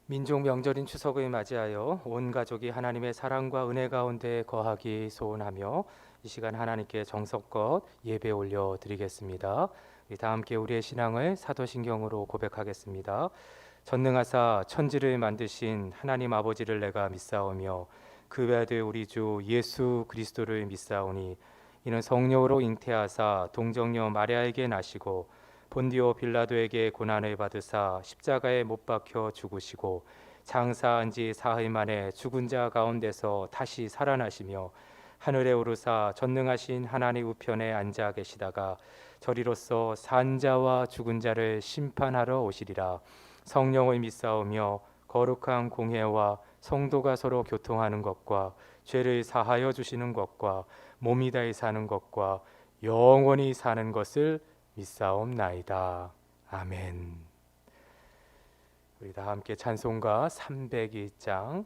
민족 명절인 추석을 맞이하여 온 가족이 하나님의 사랑과 은혜 가운데 거하기 소원하며 이 시간 하나님께 정성껏 예배 올려 드리겠습니다. 다 함께 우리의 신앙을 사도신경으로 고백하겠습니다. 전능하사 천지를 만드신 하나님 아버지를 내가 믿사오며 그 외아들 우리 주 예수 그리스도를 믿사오니 이는 성령으로 잉태하사 동정녀 마리아에게 나시고 본디오 빌라도에게 고난을 받으사 십자가에 못 박혀 죽으시고 장사한 지 사흘 만에 죽은 자 가운데서 다시 살아나시며 하늘에 오르사 전능하신 하나님 우편에 앉아 계시다가 저리로서 산 자와 죽은 자를 심판하러 오시리라. 성령을 믿사오며 거룩한 공회와 성도가 서로 교통하는 것과 죄를 사하여 주시는 것과 몸이 다해 사는 것과 영원히 사는 것을 믿사옵나이다. 아멘. 우리 다 함께 찬송가 301장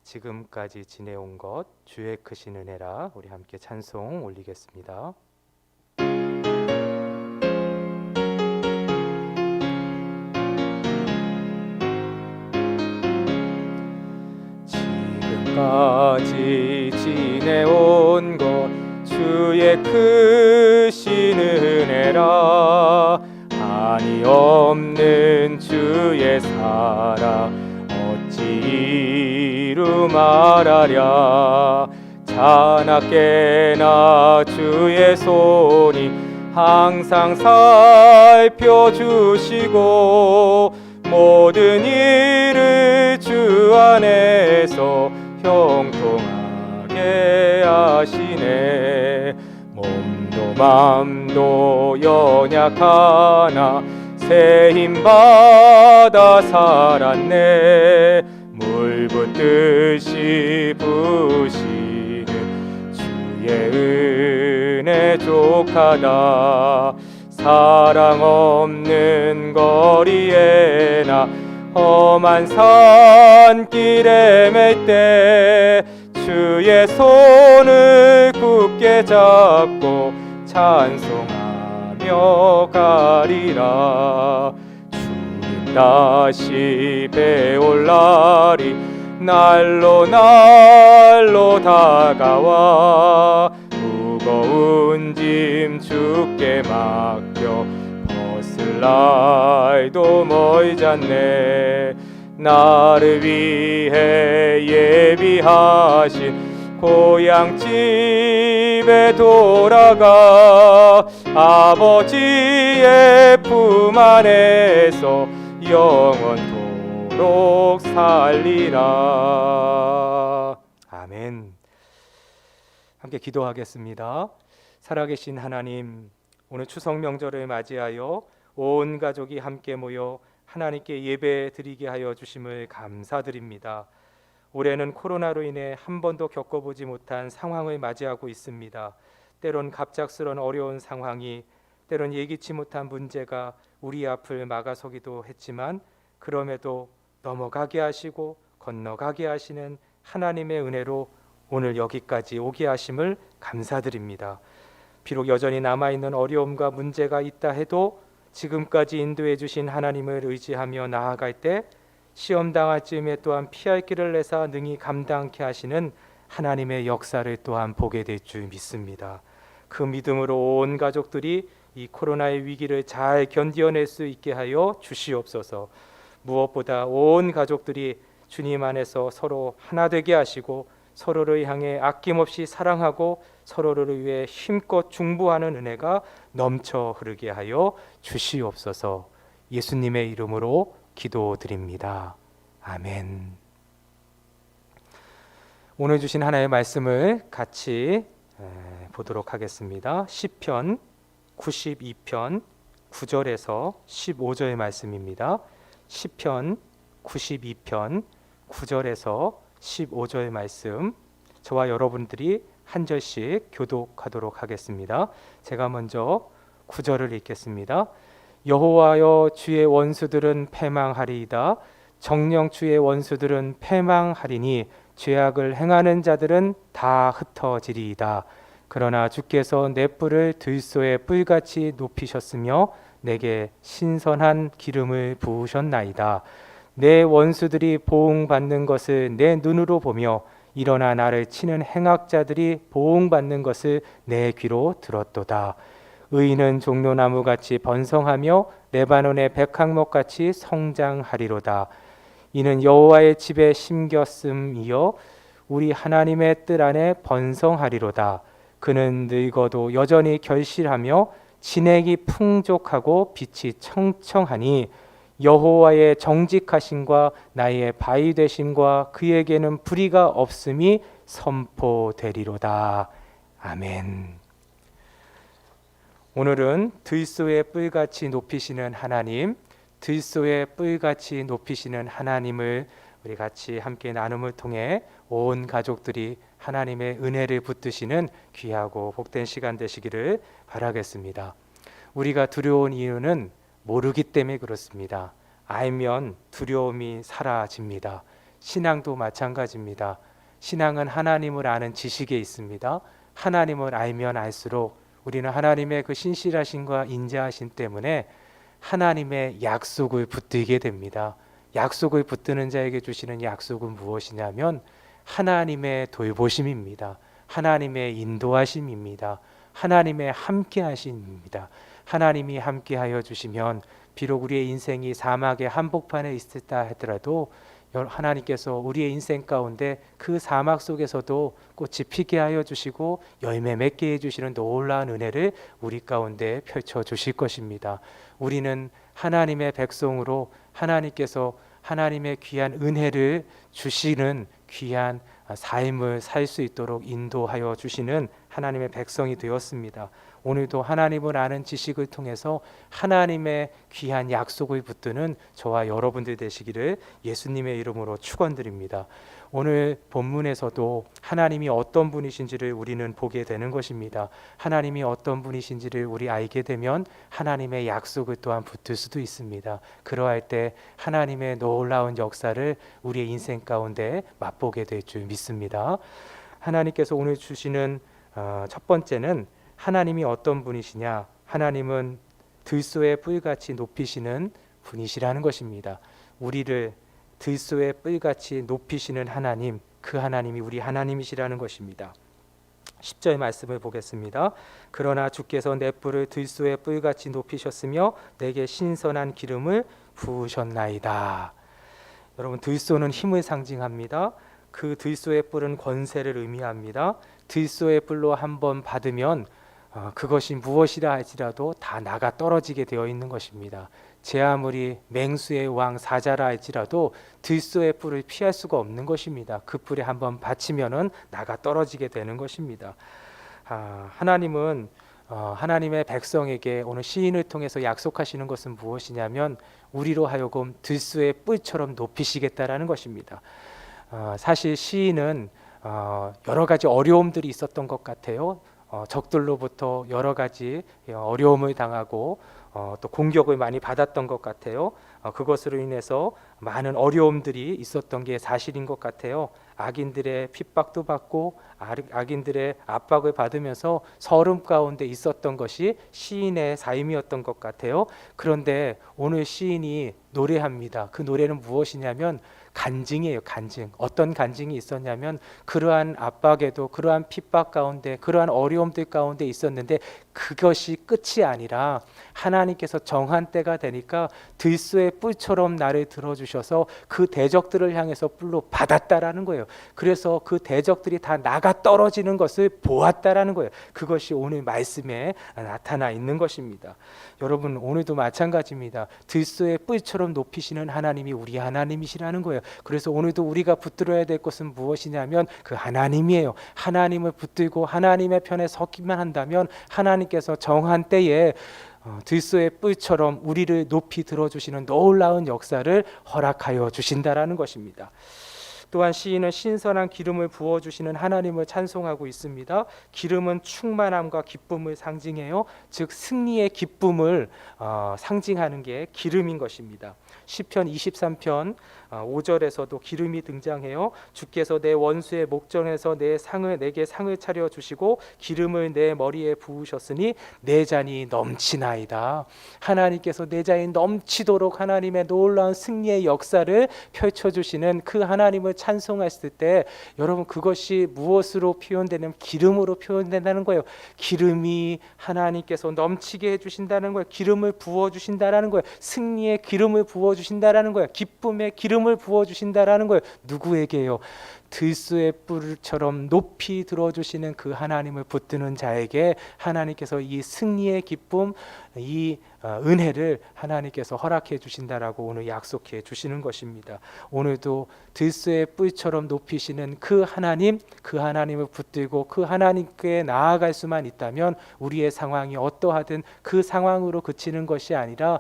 지금까지 지내온 것 주의 크신 은혜라 우리 함께 찬송 올리겠습니다. 지금까지 지내온 것 주의 크신 은혜라. 한이 없는 주의 사랑 어찌 이루 말하랴. 자나깨나 주의 손이 항상 살펴주시고 모든 일을 주 안에서 형통하게 하시네. 몸도 맘도 연약하나 새 힘 받아 살았네. 물 붓듯이 부시는 주의 은혜 족하다. 사랑 없는 거리에나 험한 산길에 맬 때 주의 손을 굳게 잡고 찬송하며 가리라. 주님 다시 배올 날이 날로 다가와 무거운 짐 주께 맡겨 벗을 날도 멀잖네. 나를 위해 예비하신 고향집에 돌아가 아버지의 품 안에서 영원토록 살리라. 아멘. 함께 기도하겠습니다. 살아계신 하나님, 오늘 추석 명절을 맞이하여 온 가족이 함께 모여 하나님께 예배 드리게 하여 주심을 감사드립니다. 올해는 코로나로 인해 한 번도 겪어보지 못한 상황을 맞이하고 있습니다. 때론 갑작스런 어려운 상황이, 때론 예기치 못한 문제가 우리 앞을 막아서기도 했지만 그럼에도 넘어가게 하시고 건너가게 하시는 하나님의 은혜로 오늘 여기까지 오게 하심을 감사드립니다. 비록 여전히 남아있는 어려움과 문제가 있다 해도 지금까지 인도해 주신 하나님을 의지하며 나아갈 때 시험 당할 즈음에 또한 피할 길을 내사 능히 감당케 하시는 하나님의 역사를 또한 보게 될 줄 믿습니다. 그 믿음으로 온 가족들이 이 코로나의 위기를 잘 견뎌낼 수 있게 하여 주시옵소서. 무엇보다 온 가족들이 주님 안에서 서로 하나 되게 하시고 서로를 향해 아낌없이 사랑하고 서로를 위해 힘껏 중보하는 은혜가 넘쳐 흐르게 하여 주시옵소서. 예수님의 이름으로 기도드립니다. 아멘. 오늘 주신 하나의 말씀을 같이 보도록 하겠습니다. 시편 92편 9절에서 15절의 말씀입니다. 시편 92편 9절에서 15절 말씀, 저와 여러분들이 한 절씩 교독하도록 하겠습니다. 제가 먼저 9절을 읽겠습니다. 여호와여, 주의 원수들은 패망하리이다. 정녕 주의 원수들은 패망하리니 죄악을 행하는 자들은 다 흩어지리이다. 그러나 주께서 내 뿔을 들소의 뿔같이 높이셨으며 내게 신선한 기름을 부으셨나이다. 내 원수들이 보응받는 것을 내 눈으로 보며 일어나 나를 치는 행악자들이 보응받는 것을 내 귀로 들었도다. 의인은 종려나무같이 번성하며 레바논의 백향목같이 성장하리로다. 이는 여호와의 집에 심겼음이요 우리 하나님의 뜰 안에 번성하리로다. 그는 늙어도 여전히 결실하며 진액이 풍족하고 빛이 청청하니 여호와의 정직하심과 나의 바위 되심과 그에게는 불의가 없음이 선포되리로다. 아멘. 오늘은 들소의 뿔같이 높이시는 하나님, 들소의 뿔같이 높이시는 하나님을 우리 같이 함께 나눔을 통해 온 가족들이 하나님의 은혜를 붙드시는 귀하고 복된 시간 되시기를 바라겠습니다. 우리가 두려운 이유는 모르기 때문에 그렇습니다. 알면 두려움이 사라집니다. 신앙도 마찬가지입니다. 신앙은 하나님을 아는 지식에 있습니다. 하나님을 알면 알수록 우리는 하나님의 그 신실하심과 인자하심 때문에 하나님의 약속을 붙들게 됩니다. 약속을 붙드는 자에게 주시는 약속은 무엇이냐면 하나님의 돌보심입니다. 하나님의 인도하심입니다. 하나님의 함께하심입니다. 하나님이 함께하여 주시면 비록 우리의 인생이 사막의 한복판에 있다 하더라도 하나님께서 우리의 인생 가운데 그 사막 속에서도 꽃이 피게 하여 주시고 열매 맺게 해주시는 놀라운 은혜를 우리 가운데 펼쳐 주실 것입니다. 우리는 하나님의 백성으로 하나님께서 하나님의 귀한 은혜를 주시는 귀한 삶을 살 수 있도록 인도하여 주시는 하나님의 백성이 되었습니다. 오늘도 하나님을 아는 지식을 통해서 하나님의 귀한 약속을 붙드는 저와 여러분들 되시기를 예수님의 이름으로 축원드립니다. 오늘 본문에서도 하나님이 어떤 분이신지를 우리는 보게 되는 것입니다. 하나님이 어떤 분이신지를 우리 알게 되면 하나님의 약속을 또한 붙들 수도 있습니다. 그러할 때 하나님의 놀라운 역사를 우리의 인생 가운데 맛보게 될 줄 믿습니다. 하나님께서 오늘 주시는 첫 번째는 하나님이 어떤 분이시냐? 하나님은 들소의 뿔같이 높이시는 분이시라는 것입니다. 우리를 들소의 뿔같이 높이시는 하나님, 그 하나님이 우리 하나님이시라는 것입니다. 10절 말씀을 보겠습니다. 그러나 주께서 내 뿔을 들소의 뿔같이 높이셨으며 내게 신선한 기름을 부으셨나이다. 여러분, 들소는 힘을 상징합니다. 그 들소의 뿔은 권세를 의미합니다. 들소의 뿔로 한번 받으면 그것이 무엇이라 할지라도 다 나가 떨어지게 되어 있는 것입니다. 제 아무리 맹수의 왕 사자라 할지라도 들소의 뿔을 피할 수가 없는 것입니다. 그 뿔에 한번 받치면은 나가 떨어지게 되는 것입니다. 하나님은 하나님의 백성에게 오늘 시인을 통해서 약속하시는 것은 무엇이냐면 우리로 하여금 들소의 뿔처럼 높이시겠다라는 것입니다. 사실 시인은 여러 가지 어려움들이 있었던 것 같아요. 적들로부터 여러 가지 어려움을 당하고 또 공격을 많이 받았던 것 같아요. 그것으로 인해서 많은 어려움들이 있었던 게 사실인 것 같아요. 악인들의 핍박도 받고 악인들의 압박을 받으면서 서름 가운데 있었던 것이 시인의 삶이었던 것 같아요. 그런데 오늘 시인이 노래합니다. 그 노래는 무엇이냐면 간증이에요. 간증. 어떤 간증이 있었냐면 그러한 압박에도 그러한 핍박 가운데 그러한 어려움들 가운데 있었는데 그것이 끝이 아니라 하나님께서 정한 때가 되니까 들소의 뿔처럼 나를 들어주셔서 그 대적들을 향해서 뿔로 받았다라는 거예요. 그래서 그 대적들이 다 나가 떨어지는 것을 보았다라는 거예요. 그것이 오늘 말씀에 나타나 있는 것입니다. 여러분, 오늘도 마찬가지입니다. 들소의 뿔처럼 높이시는 하나님이 우리 하나님이시라는 거예요. 그래서 오늘도 우리가 붙들어야 될 것은 무엇이냐면 그 하나님이에요. 하나님을 붙들고 하나님의 편에 서기만 한다면 하나님께서 정한 때에 들소의 뿔처럼 우리를 높이 들어주시는 놀라운 역사를 허락하여 주신다라는 것입니다. 또한 시인은 신선한 기름을 부어주시는 하나님을 찬송하고 있습니다. 기름은 충만함과 기쁨을 상징해요. 즉 승리의 기쁨을 상징하는 게 기름인 것입니다. 시편 23편 5절에서도 기름이 등장해요. 주께서 내 원수의 목전에서 내게 상을 차려 주시고 기름을 내 머리에 부으셨으니 내 잔이 넘치나이다. 하나님께서 내 잔이 넘치도록 하나님의 놀라운 승리의 역사를 펼쳐주시는 그 하나님을 찬송했을 때 여러분 그것이 무엇으로 표현되냐면 기름으로 표현된다는 거예요. 기름이 하나님께서 넘치게 해주신다는 거예요. 기름을 부어주신다라는 거예요. 승리의 기름을 부어주신다라는 거예요. 기쁨의 기름을 부어주신다라는 거예요. 누구에게요? 들소의 뿔처럼 높이 들어주시는 그 하나님을 붙드는 자에게 하나님께서 이 승리의 기쁨, 이 은혜를 하나님께서 허락해 주신다라고 오늘 약속해 주시는 것입니다. 오늘도 들소의 뿔처럼 높이시는 그 하나님, 그 하나님을 붙들고 그 하나님께 나아갈 수만 있다면 우리의 상황이 어떠하든 그 상황으로 그치는 것이 아니라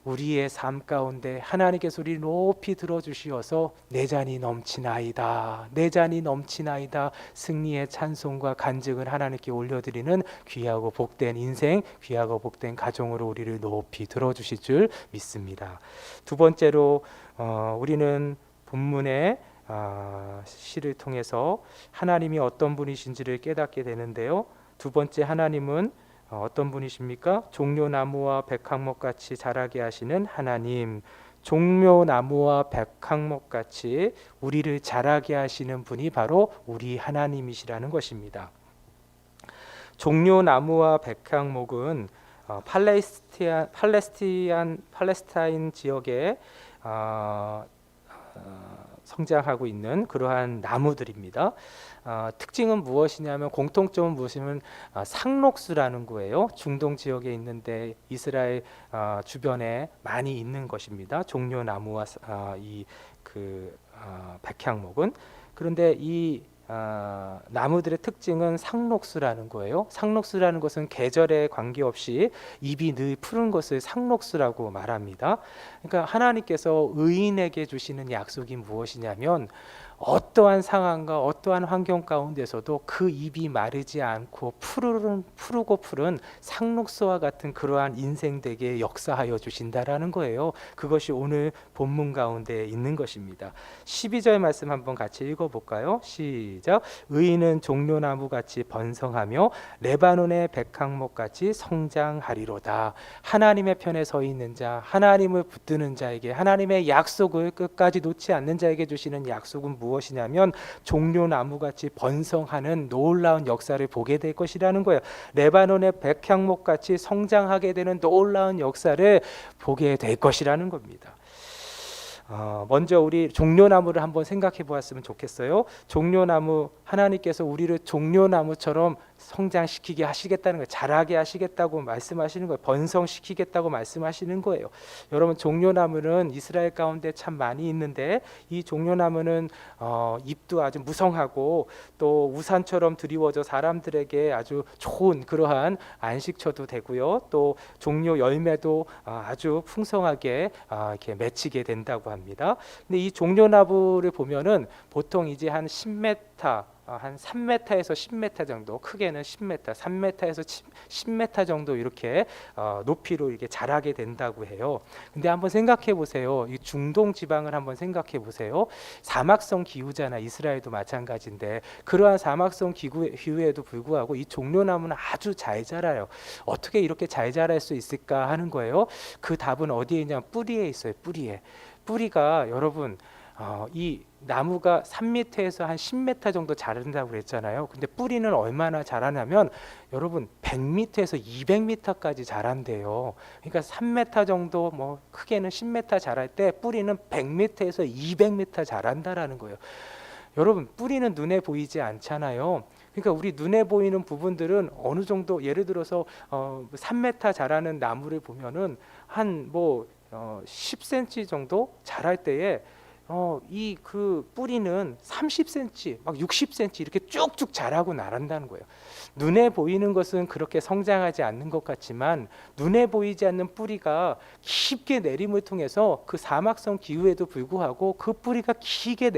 우리의 삶 가운데 하나님께서 우리 높이 들어주시어서 내 잔이 넘치나이다, 내 잔이 넘치나이다, 승리의 찬송과 간증을 하나님께 올려드리는 귀하고 복된 인생, 귀하고 복된 가정으로 우리를 높이 들어주실 줄 믿습니다. 두 번째로 우리는 본문의 시를 통해서 하나님이 어떤 분이신지를 깨닫게 되는데요. 두 번째 하나님은 어떤 분이십니까? 종려나무와 백항목같이 자라게 하시는 하나님, 종려나무와 백항목같이 우리를 자라게 하시는 분이 바로 우리 하나님이시라는 것입니다. 종려나무와 백항목은 팔레스타인 지역에 성장하고 있는 그러한 나무들입니다. 특징은 무엇이냐면 공통점은 무엇이냐면 상록수라는 거예요. 중동 지역에 있는데 이스라엘 주변에 많이 있는 것입니다. 종려나무와 백향목은. 그런데 이 나무들의 특징은 상록수라는 거예요. 상록수라는 것은 계절에 관계없이 잎이 늘 푸른 것을 상록수라고 말합니다. 그러니까 하나님께서 의인에게 주시는 약속이 무엇이냐면 어떠한 상황과 어떠한 환경 가운데서도 그 잎이 마르지 않고 푸르고 푸른 상록수와 같은 그러한 인생 되게 역사하여 주신다라는 거예요. 그것이 오늘 본문 가운데 있는 것입니다. 12절 말씀 한번 같이 읽어볼까요? 시작. 의인은 종려나무 같이 번성하며 레바논의 백항목 같이 성장하리로다. 하나님의 편에 서 있는 자, 하나님을 붙드는 자에게, 하나님의 약속을 끝까지 놓지 않는 자에게 주시는 약속은 무엇이냐면 종려나무같이 번성하는 놀라운 역사를 보게 될 것이라는 거예요. 레바논의 백향목같이 성장하게 되는 놀라운 역사를 보게 될 것이라는 겁니다. 먼저 우리 종려나무를 한번 생각해 보았으면 좋겠어요. 종려나무, 하나님께서 우리를 종려나무처럼 성장시키게 하시겠다는 거예요. 자라게 하시겠다고 말씀하시는 거예요. 번성시키겠다고 말씀하시는 거예요. 여러분, 종려나무는 이스라엘 가운데 참 많이 있는데 이 종려나무는 잎도 아주 무성하고 또 우산처럼 드리워져 사람들에게 아주 좋은 그러한 안식처도 되고요. 또 종려 열매도 아주 풍성하게 이렇게 맺히게 된다고 합니다. 근데 이 종려나무를 보면은 보통 이제 한 10m 한 3m에서 10m 정도, 크게는 10m, 3m에서 10m 정도 이렇게 높이로 이렇게 자라게 된다고 해요. 근데 한번 생각해 보세요. 이 중동 지방을 한번 생각해 보세요. 사막성 기후잖아. 이스라엘도 마찬가지인데 그러한 사막성 기후에도 불구하고 이 종려나무는 아주 잘 자라요. 어떻게 이렇게 잘 자랄 수 있을까 하는 거예요. 그 답은 어디에 있냐면 뿌리에 있어요. 뿌리에. 뿌리가 여러분 이 나무가 3m에서 한 10m 정도 자란다고 그랬잖아요. 근데 뿌리는 얼마나 자라냐면 여러분 100m에서 200m까지 자란대요. 그러니까 3m 정도, 뭐 크게는 10m 자랄 때 뿌리는 100m에서 200m 자란다라는 거예요. 여러분, 뿌리는 눈에 보이지 않잖아요. 그러니까 우리 눈에 보이는 부분들은 어느 정도, 예를 들어서 3m 자라는 나무를 보면은 한 10cm 정도 자랄 때에 이 그 뿌리는 30cm, 막 60cm 이렇게 쭉쭉 자라고 나란다는 거예요. 눈에 보이는 것은 그렇게 성장하지 않는 것 같지만 눈에 보이지 않는 뿌리가 깊게 내림을 통해서 그 사막성 기후에도 불구하고 그 뿌리가 길게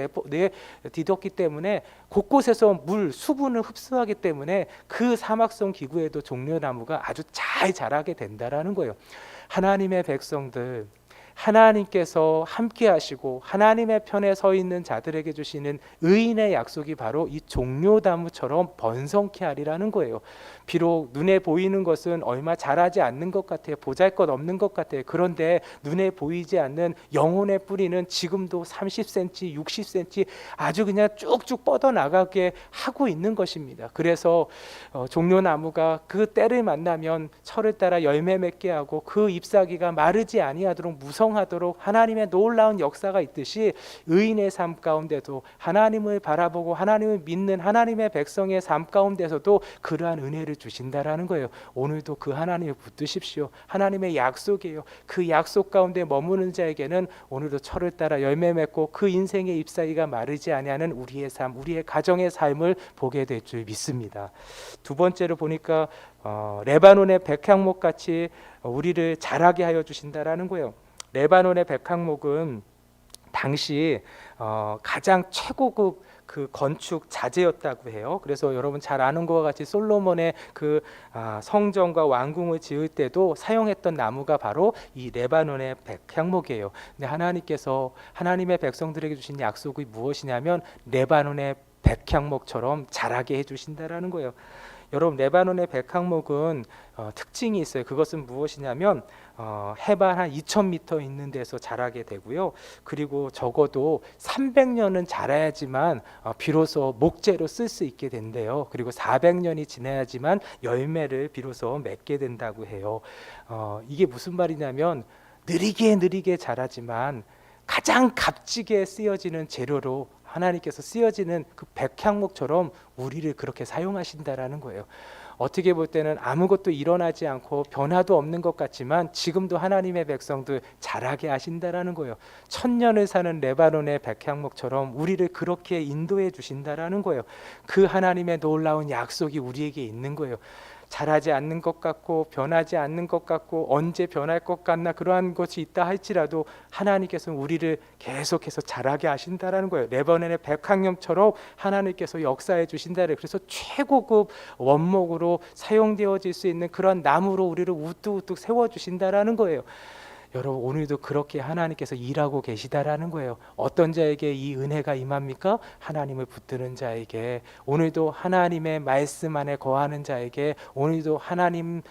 뒤덮기 때문에 곳곳에서 물, 수분을 흡수하기 때문에 그 사막성 기후에도 종려나무가 아주 잘 자라게 된다라는 거예요. 하나님의 백성들, 하나님께서 함께 하시고 하나님의 편에 서 있는 자들에게 주시는 의인의 약속이 바로 이 종려나무처럼 번성케 하리라는 거예요. 비록 눈에 보이는 것은 얼마 자라지 않는 것 같아요. 보잘것없는 것 같아요. 그런데 눈에 보이지 않는 영혼의 뿌리는 지금도 30cm, 60cm 아주 그냥 쭉쭉 뻗어나가게 하고 있는 것입니다. 그래서 종려나무가 그 때를 만나면 철을 따라 열매 맺게 하고 그 잎사귀가 마르지 아니하도록 무성하도록 하나님의 놀라운 역사가 있듯이 의인의 삶 가운데도 하나님을 바라보고 하나님을 믿는 하나님의 백성의 삶 가운데서도 그러한 은혜를 주신다라는 거예요. 오늘도 그 하나님을 붙드십시오. 하나님의 약속이에요. 그 약속 가운데 머무는 자에게는 오늘도 철을 따라 열매 맺고 그 인생의 잎사귀가 마르지 아니하는 우리의 삶, 우리의 가정의 삶을 보게 될 줄 믿습니다. 두 번째로 보니까 레바논의 백향목 같이 우리를 자라게 하여 주신다라는 거예요. 레바논의 백향목은 당시 가장 최고급 그 건축 자재였다고 해요. 그래서 여러분 잘 아는 것과 같이 솔로몬의 그 성전과 왕궁을 지을 때도 사용했던 나무가 바로 이 레바논의 백향목이에요. 근데 하나님께서 하나님의 백성들에게 주신 약속이 무엇이냐면 레바논의 백향목처럼 자라게 해주신다라는 거예요. 여러분 레바논의 백향목은 특징이 있어요. 그것은 무엇이냐면 해발 한 2000m 있는 데서 자라게 되고요. 그리고 적어도 300년은 자라야지만 비로소 목재로 쓸 수 있게 된대요. 그리고 400년이 지나야지만 열매를 비로소 맺게 된다고 해요. 이게 무슨 말이냐면 느리게 자라지만 가장 값지게 쓰여지는 재료로 하나님께서 쓰여지는 그 백향목처럼 우리를 그렇게 사용하신다라는 거예요. 어떻게 볼 때는 아무것도 일어나지 않고 변화도 없는 것 같지만 지금도 하나님의 백성들 자라게 하신다라는 거예요. 1000년을 사는 레바논의 백향목처럼 우리를 그렇게 인도해 주신다라는 거예요. 그 하나님의 놀라운 약속이 우리에게 있는 거예요. 자라지 않는 것 같고 변하지 않는 것 같고 언제 변할 것 같나 그러한 것이 있다 할지라도 하나님께서는 우리를 계속해서 자라게 하신다라는 거예요. 레바논의 백향목처럼 하나님께서 역사해 주신다를. 그래서 최고급 원목으로 사용되어질 수 있는 그런 나무로 우리를 우뚝우뚝 세워 주신다라는 거예요. 여러분 오늘도 그렇게 하나님께서 일하고 계시다라는 거예요. 어떤 자에게 이 은혜가 임합니까? 하나님을 붙드는 자에게. 오늘도 하나님의 말씀 안에 거하는 자에게, 오늘도 하나님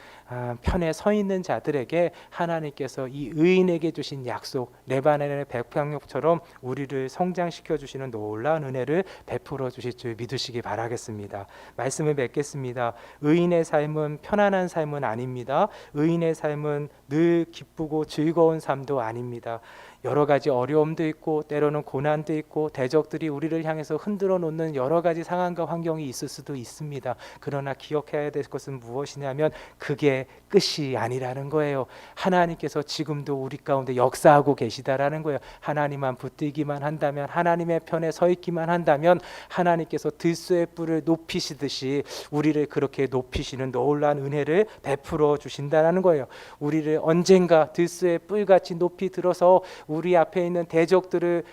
편에 서 있는 자들에게 하나님께서 이 의인에게 주신 약속, 레바논의 백향목처럼 우리를 성장시켜 주시는 놀라운 은혜를 베풀어 주실 줄 믿으시기 바라겠습니다. 말씀을 맺겠습니다. 의인의 삶은 편안한 삶은 아닙니다. 의인의 삶은 늘 기쁘고 즐거운 삶도 아닙니다. 여러 가지 어려움도 있고 때로는 고난도 있고 대적들이 우리를 향해서 흔들어 놓는 여러 가지 상황과 환경이 있을 수도 있습니다. 그러나 기억해야 될 것은 무엇이냐면 그게 끝이 아니라는 거예요. 하나님께서 지금도 우리 가운데 역사하고 계시다라는 거예요. 하나님만 붙들기만 한다면, 하나님의 편에 서 있기만 한다면 하나님께서 들소의 뿔을 높이시듯이 우리를 그렇게 높이시는 놀라운 은혜를 베풀어 주신다라는 거예요. 우리를 언젠가 들소의 뿔같이 높이 들어서 우리 앞에 있는 대적들을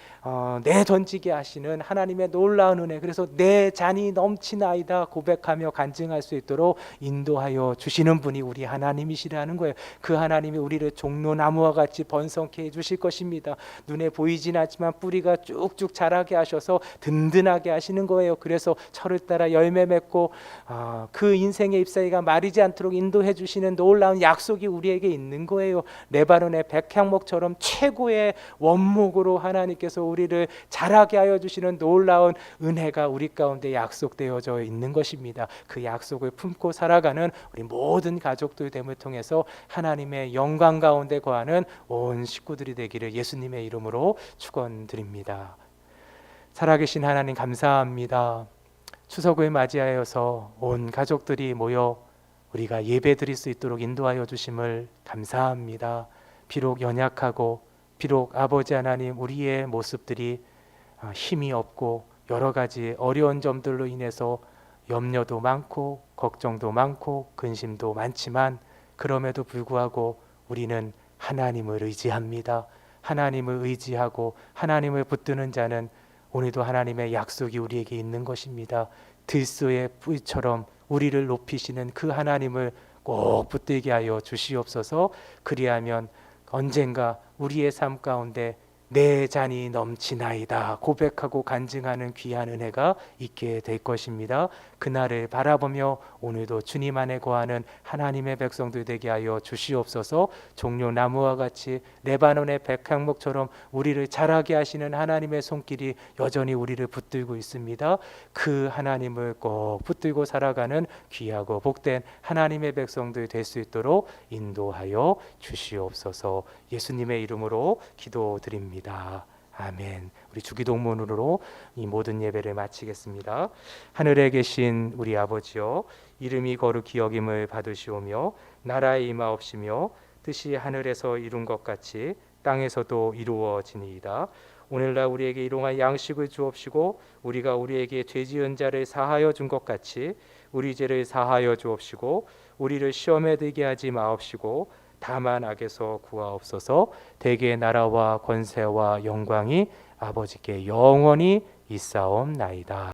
내던지게 하시는 하나님의 놀라운 은혜, 그래서 내 잔이 넘치나이다 고백하며 간증할 수 있도록 인도하여 주시는 분이 우리 하나님이시라는 거예요. 그 하나님이 우리를 종로나무와 같이 번성케 해주실 것입니다. 눈에 보이진 않지만 뿌리가 쭉쭉 자라게 하셔서 든든하게 하시는 거예요. 그래서 철을 따라 열매 맺고 그 인생의 잎사귀가 마르지 않도록 인도해 주시는 놀라운 약속이 우리에게 있는 거예요. 레바논의 백향목처럼 최고의 원목으로 하나님께서 우리를 자라게 하여 주시는 놀라운 은혜가 우리 가운데 약속되어져 있는 것입니다. 그 약속을 품고 살아가는 우리 모든 가족들 됨을 통해서 하나님의 영광 가운데 거하는 온 식구들이 되기를 예수님의 이름으로 축원드립니다. 살아계신 하나님 감사합니다. 추석을 맞이하여서 온 가족들이 모여 우리가 예배드릴 수 있도록 인도하여 주심을 감사합니다. 비록 연약하고 비록 아버지 하나님 우리의 모습들이 힘이 없고 여러 가지 어려운 점들로 인해서 염려도 많고 걱정도 많고 근심도 많지만 그럼에도 불구하고 우리는 하나님을 의지합니다. 하나님을 의지하고 하나님을 붙드는 자는 오늘도 하나님의 약속이 우리에게 있는 것입니다. 들소의 뿌리처럼 우리를 높이시는 그 하나님을 꼭 붙들게 하여 주시옵소서. 그리하면 언젠가 우리의 삶 가운데 내 잔이 넘치나이다 고백하고 간증하는 귀한 은혜가 있게 될 것입니다. 그날을 바라보며 오늘도 주님 안에 거하는 하나님의 백성들 되게 하여 주시옵소서. 종려나무와 같이 레바논의 백향목처럼 우리를 자라게 하시는 하나님의 손길이 여전히 우리를 붙들고 있습니다. 그 하나님을 꼭 붙들고 살아가는 귀하고 복된 하나님의 백성들 될 수 있도록 인도하여 주시옵소서. 예수님의 이름으로 기도드립니다. 아멘. 우리 주기도문으로 이 모든 예배를 마치겠습니다. 하늘에 계신 우리 아버지여, 이름이 거룩히 여김을 받으시오며 나라의 임하옵시며 뜻이 하늘에서 이룬 것 같이 땅에서도 이루어지니이다. 오늘날 우리에게 일용할 양식을 주옵시고 우리가 우리에게 죄 지은 자를 사하여 준 것 같이 우리 죄를 사하여 주옵시고 우리를 시험에 들게 하지 마옵시고 다만 악에서 구하옵소서. 대개의 나라와 권세와 영광이 아버지께 영원히 있사옵나이다.